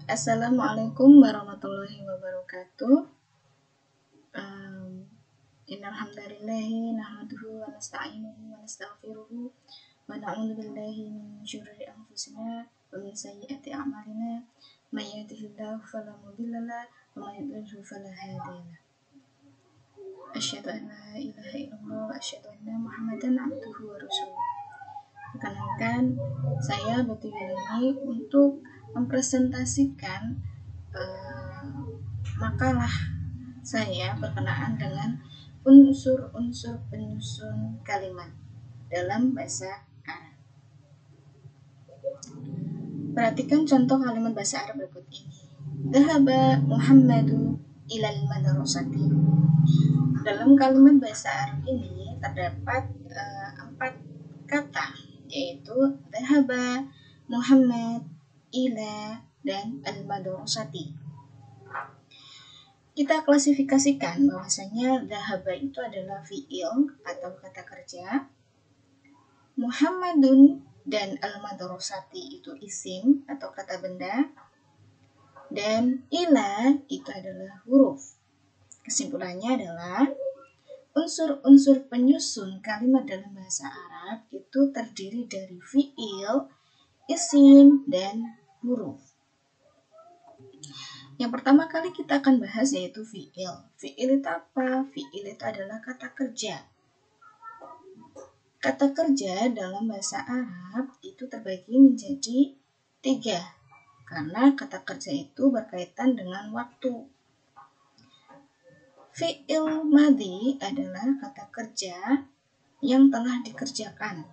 Assalamualaikum warahmatullahi wabarakatuh. Innal hamdalillahi nahmaduhu wa nasta'inuhu wa nastaghfiruhu wa na'udzu billahi min syururi anfusina wa min sayyiati a'malina. May yahdihillahu fala mudilla lahu wa may yudlilhu fala hadiya lahu. Asyhadu an la ilaha illallah wa asyhadu anna Muhammadan abduhu wa rasuluh. Perkenalkan, saya Betty Wilani untuk mempresentasikan makalah saya berkenaan dengan unsur-unsur penyusun kalimat dalam bahasa Arab. Perhatikan contoh kalimat bahasa Arab berikut ini. Dhahaba Muhammadu ilal madrasati. Dalam kalimat bahasa Arab ini terdapat 4 kata, yaitu dhahaba, Muhammad, ila, dan al-madrasati. Kita klasifikasikan bahwasanya dhahaba itu adalah fi'il atau kata kerja, Muhammadun dan al-madrasati itu isim atau kata benda, dan ila itu adalah huruf. Kesimpulannya adalah unsur-unsur penyusun kalimat dalam bahasa Arab itu terdiri dari fi'il, isim, dan huruf. Yang pertama kali kita akan bahas yaitu fi'il. Fi'il itu apa? Fi'il itu adalah kata kerja. Kata kerja dalam bahasa Arab itu terbagi menjadi 3, karena kata kerja itu berkaitan dengan waktu. Fi'il madhi adalah kata kerja yang telah dikerjakan.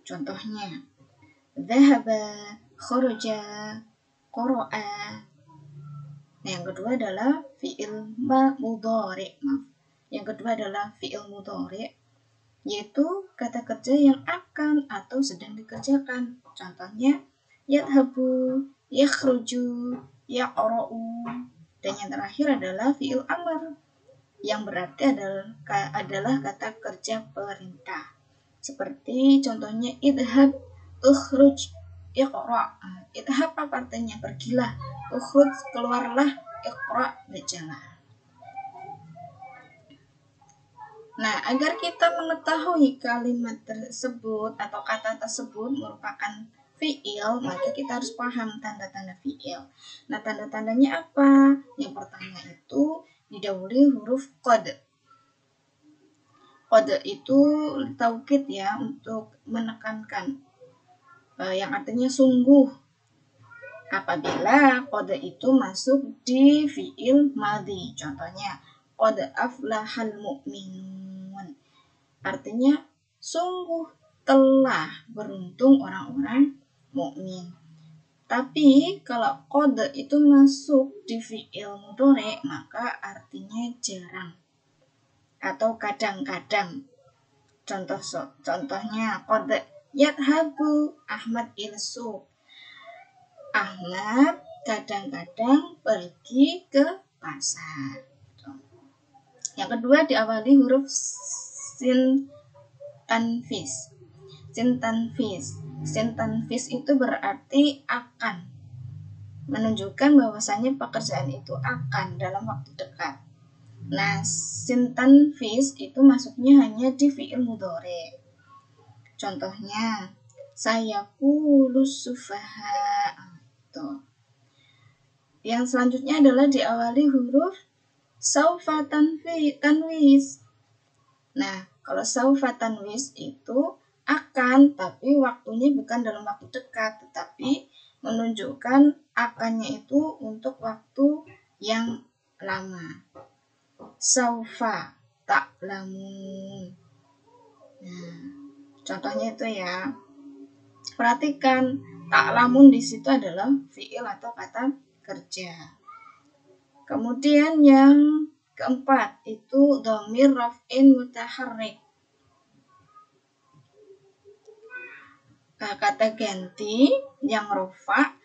Contohnya, dhahaba, kharaja, qara'a. Yang kedua adalah fi'il mudhari'. Yang kedua adalah fi'il mudhari', yaitu kata kerja yang akan atau sedang dikerjakan. Contohnya, yadhabu, yakhruju, yaqra'u. Dan yang terakhir adalah fi'il amr, yang berarti adalah kata kerja perintah. Seperti contohnya idhab, ukhruj, iqra'. Idhab apa artinya? Pergilah. Ukhruj, keluarlah. Iqra', bacalah. Nah, agar kita mengetahui kalimat tersebut atau kata tersebut merupakan fi'il, maka kita harus paham tanda-tanda fi'il. Nah, tanda-tandanya apa? Yang pertama itu didahului huruf qad. Qad itu taukid ya, untuk menekankan, yang artinya sungguh. Apabila qad itu masuk di fi'il madhi, contohnya qad aflahal mu'minun, artinya sungguh telah beruntung orang-orang mukmin. Tapi kalau qad itu masuk di fi'il mudhari', maka artinya jarang atau kadang-kadang. Contohnya qad yadhabu Ahmad ila suq. Ahmad kadang-kadang pergi ke pasar. Yang kedua diawali huruf sin tanfis. Sin tanfis. Sin tanfis itu berarti akan, menunjukkan bahwasanya pekerjaan itu akan dalam waktu dekat. Nah, sin tanfis itu masuknya hanya di fi'il mudhari'. Contohnya, sayaqulu sufaha. Yang selanjutnya adalah diawali huruf saufa tanwis. Nah, kalau saufa tanwis itu akan, tapi waktunya bukan dalam waktu dekat, tetapi menunjukkan akannya itu untuk waktu yang lama. Saufa ta'lamun. Nah, contohnya itu ya. Perhatikan, ta'lamun di situ adalah fi'il atau kata kerja. Kemudian yang keempat itu dhamir raf'in mutaharrik. Kata ganti yang rafa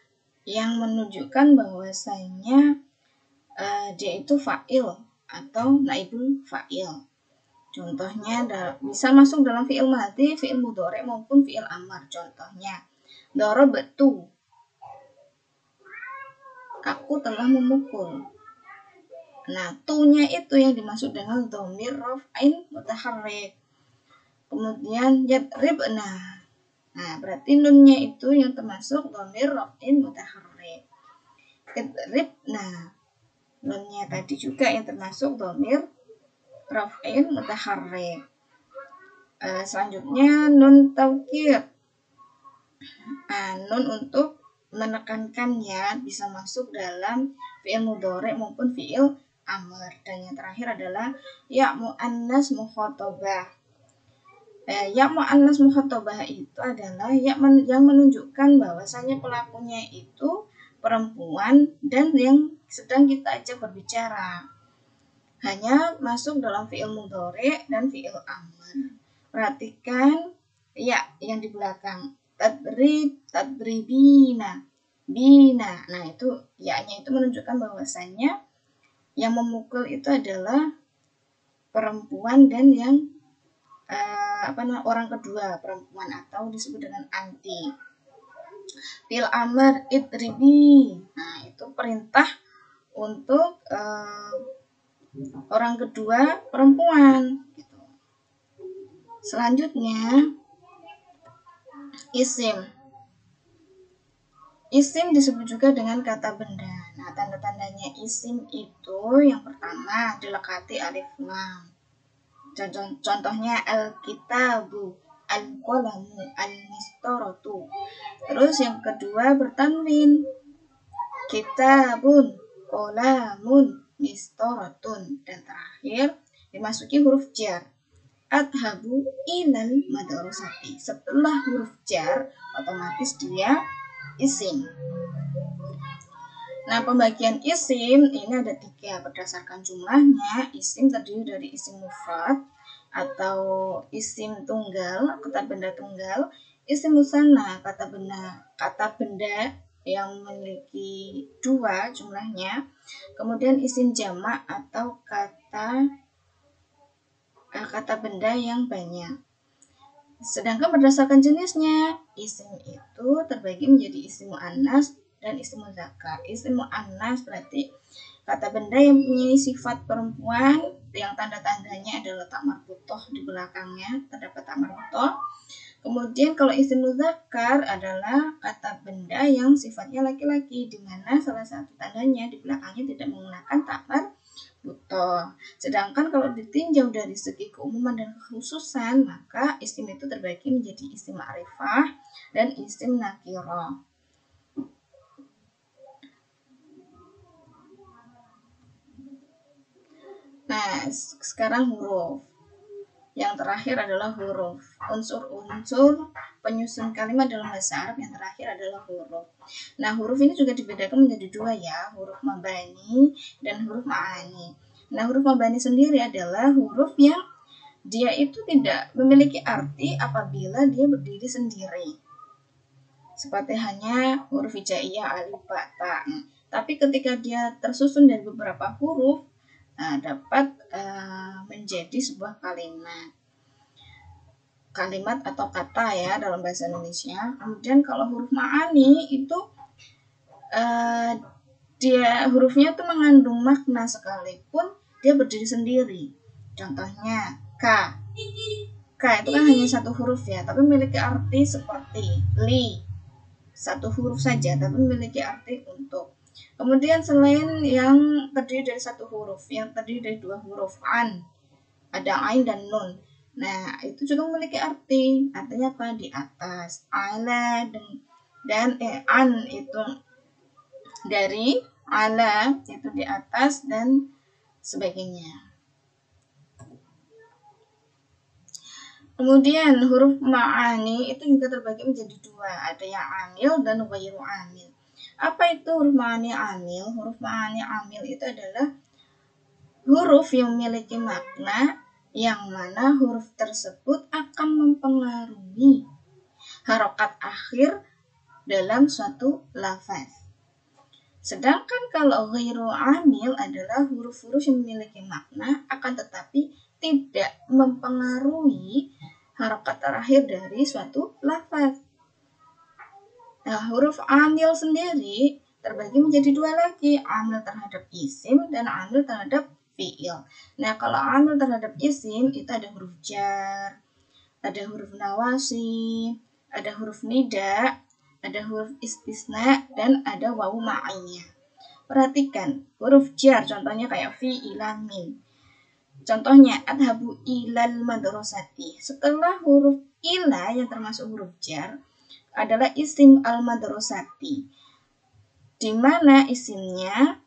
yang menunjukkan bahwasanya dia itu fa'il atau naibul fa'il. Contohnya bisa masuk dalam fi'il madhi, fi'il mudhari' maupun fi'il amr. Contohnya, darabtu. Aku telah memukul. Nah, tu-nya itu yang dimaksud dengan dhamir raf'in mutaharrik. Kemudian yadribna. Nah, berarti nunnya itu yang termasuk dhamir raf'in mutaharrik. Yadribna. Nunnya tadi juga yang termasuk dhamir raf'in mutaharrik. Selanjutnya nun taukid. Nun untuk menekankannya bisa masuk dalam fi'il mudhari maupun fi'il amr. Dan yang terakhir adalah ya muannas mukhatabah. Ya muannas mukhatabah itu adalah yang menunjukkan bahwasanya pelakunya itu perempuan dan yang sedang kita ajak berbicara. Hanya masuk dalam fi'il mudhari dan fi'il amr. Perhatikan ya yang di belakang. Tadribina, bina. Nah, itu ya-nya itu menunjukkan bahwasanya yang memukul itu adalah perempuan dan yang orang kedua perempuan atau disebut dengan anti. Fil amr idribi. Nah, itu perintah untuk orang kedua perempuan gitu. Selanjutnya isim. Isim disebut juga dengan kata benda. Nah, tanda-tandanya isim itu yang pertama dilekati alif lam. Contohnya al-kitabu, al-qalamu, al-mistoratu. Terus yang kedua bertanwin. Kitabun, qalamun, mistoratun. Dan terakhir dimasuki huruf jar. Adhabu ilal madrasati. Setelah huruf jar, otomatis dia isim. Nah, pembagian isim ini ada 3 berdasarkan jumlahnya. Isim terdiri dari isim mufrad atau isim tunggal, kata benda tunggal. Isim musanna, kata benda yang memiliki 2 jumlahnya. Kemudian isim jamak atau kata benda yang banyak. Sedangkan berdasarkan jenisnya, isim itu terbagi menjadi isim muannas dan isim muzakkar. Isim muannas berarti kata benda yang mempunyai sifat perempuan yang tanda-tandanya adalah tak marbutoh di belakangnya, terdapat tak marbutoh. Kemudian kalau isim muzakkar adalah kata benda yang sifatnya laki-laki, di mana salah satu tandanya di belakangnya tidak menggunakan tak marbutoh. Sedangkan kalau ditinjau dari segi keumuman dan kekhususan, maka isim itu terbagi menjadi isim ma'rifah dan isim nakirah. Nah, sekarang huruf. Yang terakhir adalah huruf. Unsur-unsur penyusun kalimat dalam bahasa Arab yang terakhir adalah huruf. Nah, huruf ini juga dibedakan menjadi 2 ya, huruf mabani dan huruf ma'ani. Nah, huruf mabani sendiri adalah huruf yang dia itu tidak memiliki arti apabila dia berdiri sendiri. Seperti hanya huruf hijaiyah, alif, ba, ta. Tapi ketika dia tersusun dari beberapa huruf, dapat menjadi sebuah kalimat atau kata ya dalam bahasa Indonesia. Kemudian kalau huruf ma'ani itu dia hurufnya itu mengandung makna sekalipun dia berdiri sendiri. Contohnya K itu kan hanya 1 huruf ya, tapi memiliki arti seperti li, 1 huruf saja tapi memiliki arti untuk. Kemudian selain yang terdiri dari 1 huruf, yang terdiri dari 2 huruf an, ada ain dan nun. Nah, itu juga memiliki arti. Artinya apa? Di atas. Ala dan an itu dari ala itu di atas dan sebagainya. Kemudian huruf ma'ani itu juga terbagi menjadi 2. Ada yang amil dan ghairu amil. Apa itu huruf ma'ani amil? Huruf ma'ani amil itu adalah huruf yang memiliki makna yang mana huruf tersebut akan mempengaruhi harokat akhir dalam suatu lafaz. Sedangkan kalau ghairu amil adalah huruf-huruf yang memiliki makna akan tetapi tidak mempengaruhi harokat terakhir dari suatu lafaz. Nah, huruf amil sendiri terbagi menjadi dua lagi, amil terhadap isim dan amil terhadap fi'il. Nah, kalau amil terhadap isim itu ada huruf jar, ada huruf nawasi, ada huruf nida, ada huruf istisna, dan ada wawu ma'iyah. Perhatikan, huruf jar contohnya kayak fi, ila, min. Contohnya, adhabu ilal madrasati. Setelah huruf ila yang termasuk huruf jar adalah isim al-madrasati, di mana isimnya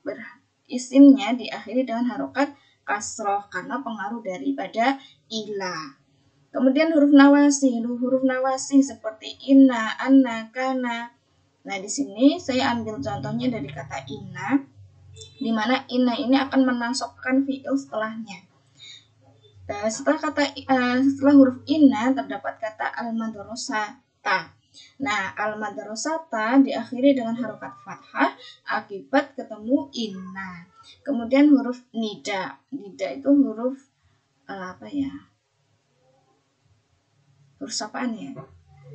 diakhiri dengan harokat kasroh karena pengaruh daripada ila. Kemudian huruf nawasi seperti inna, anna, kana. Nah, di sini saya ambil contohnya dari kata inna, di mana inna ini akan menasabkan fi'il setelahnya. Setelah huruf inna terdapat kata al-madrasata. Nah, al-madrasata diakhiri dengan harokat fathah akibat ketemu inna. Kemudian huruf nida. Nida itu huruf huruf sapaan ya,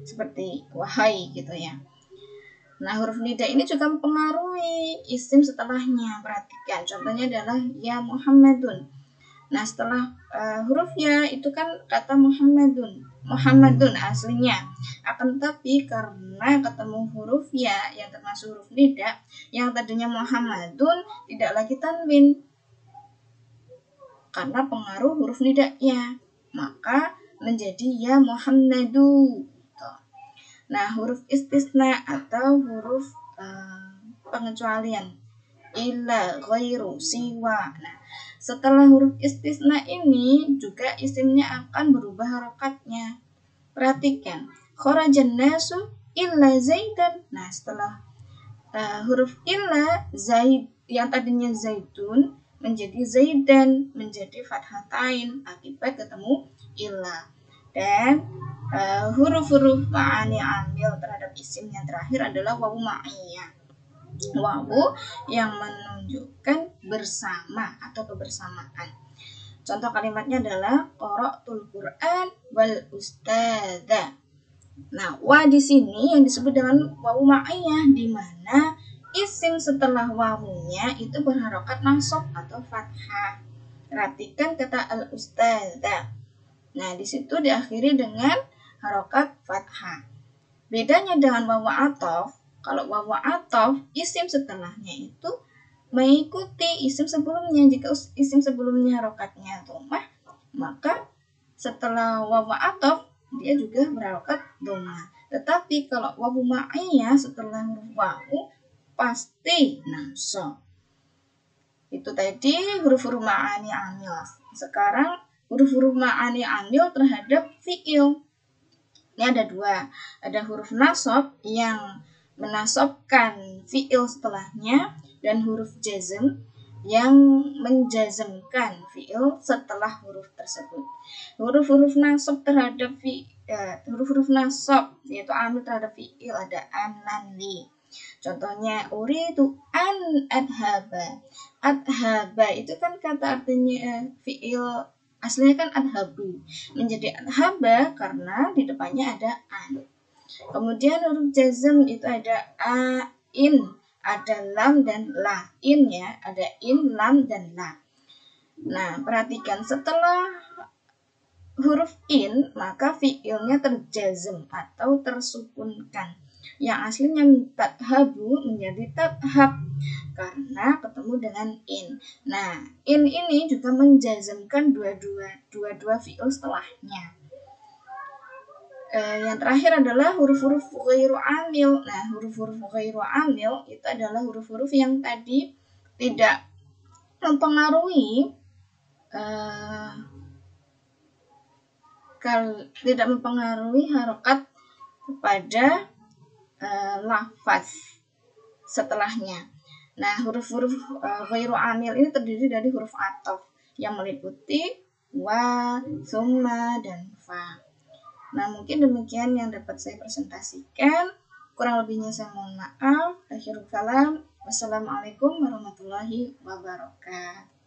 seperti wahai gitu ya. Nah, huruf nida ini juga mempengaruhi isim setelahnya. Perhatikan, contohnya adalah ya Muhammadun. Nah, setelah huruf ya itu kan kata Muhammadun aslinya. Akan tetapi karena ketemu huruf ya yang termasuk huruf nida, yang tadinya Muhammadun tidak lagi tanwin karena pengaruh huruf nidanya, maka menjadi ya Muhammadu. Nah, huruf istisna atau huruf pengecualian, illa, ghairu, siwa. Nah, setelah huruf istisna ini juga isimnya akan berubah harokatnya. Perhatikan, kharajan nasu illa zaidan. Nah, setelah huruf illa, zaid yang tadinya zaitun menjadi zaidan, menjadi fathatain akibat ketemu illa. Dan huruf-huruf ma'ani amil terhadap isim yang terakhir adalah wawu ma'iyah. Wawu yang menunjukkan bersama atau kebersamaan. Contoh kalimatnya adalah qara'tul Qur'an wal ustadza. Nah, wa di sini yang disebut dengan wawu ma'iyah, di mana isim setelah wawunya itu berharokat nasab atau fathah. Perhatikan kata al ustadza. Nah, di situ diakhiri dengan harokat fathah. Bedanya dengan wawu athof, kalau wawu athof isim setelahnya itu mengikuti isim sebelumnya. Jika isim sebelumnya harokatnya dhammah, maka setelah wawu athof dia juga berharokat dhammah. Tetapi kalau wawu ma'iyah setelah huruf wawu pasti nasab. Itu tadi huruf-huruf ma'ani amil. Sekarang huruf-huruf ma'ani amil terhadap fi'il. Ini ada dua, ada huruf nasab yang menasabkan fi'il setelahnya dan huruf jazm yang menjazmkan fi'il setelah huruf tersebut. Huruf-huruf nasab terhadap huruf-huruf nasab yaitu amil terhadap fi'il ada an, lan, li. Contohnya uridu an adhaba. Adhaba itu kan kata artinya fi'il aslinya kan adhabu, menjadi adhaba karena di depannya ada an. Kemudian huruf jazm itu ada a, in, ada lam dan la. In ya, ada in, lam dan la. Nah, perhatikan setelah huruf in maka fi'ilnya terjazm atau tersukunkan. Yang aslinya tadhabu menjadi tadhab karena ketemu dengan in. Nah, in ini juga menjazmkan dua fi'il setelahnya. Yang terakhir adalah huruf-huruf ghairu amil. Nah, huruf-huruf ghairu amil itu adalah huruf-huruf yang tadi tidak mempengaruhi harokat pada lafaz setelahnya. Nah, huruf-huruf ghairu amil ini terdiri dari huruf athof yang meliputi wa, summa, dan fa. Nah, mungkin demikian yang dapat saya presentasikan. Kurang lebihnya saya mohon maaf. Akhirul kalam. Wassalamualaikum warahmatullahi wabarakatuh.